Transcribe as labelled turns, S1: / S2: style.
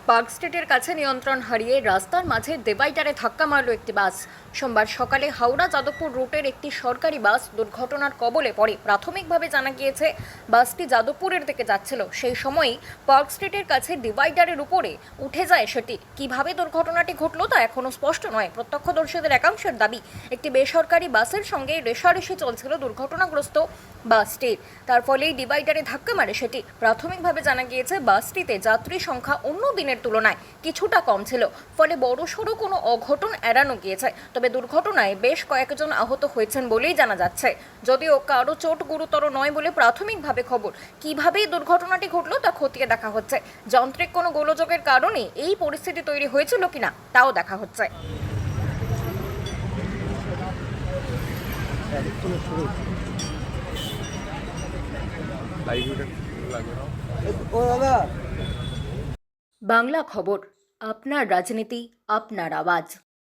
S1: Park স্ট্রিটের কাছে নিয়ন্ত্রণ হারিয়ে রাস্তার মাঝে ডিভাইডারে ধাক্কা মারল একটি বাস। সোমবার সকালে হাওড়া যাদবপুর রুটের একটি সরকারি বাস দুর্ঘটনার কবলে পড়ে। প্রাথমিকভাবে জানা গিয়েছে বাসটি যাদবপুরের দিকে যাচ্ছিল, সেই সময়ই পার্ক স্ট্রিটের কাছে ডিভাইডারের উপরে উঠে যায় সেটি। কিভাবে দুর্ঘটনাটি ঘটল তা এখনও স্পষ্ট নয়। প্রত্যক্ষদর্শীদের একাংশের দাবি, একটি বেসরকারি বাসের সঙ্গে রেষারেষি চলছিল দুর্ঘটনাগ্রস্ত বাসটির, তার ফলেই ডিভাইডারে ধাক্কা মারে সেটি। প্রাথমিকভাবে জানা গিয়েছে বাসটিতে যাত্রী সংখ্যা অন্য দিনের তুলনায় কিছুটা কম ছিল, ফলে বড়সড় কোনো অঘটন এড়ানো গিয়েছে। তবে দুর্ঘটনায় বেশ কয়েকজন আহত হয়েছেন বলেই জানা যাচ্ছে, যদিও কারো চোট গুরুতর নয় বলে প্রাথমিকভাবে খবর। কিভাবে দুর্ঘটনাটি ঘটল তা খতিয়ে দেখা হচ্ছে। যান্ত্রিক কোনো গোলযোগের কারণে এই পরিস্থিতি তৈরি হয়েছিল কিনা তাও দেখা হচ্ছে। বাংলা খবর, আপনার রাজনীতি, আপনার আওয়াজ।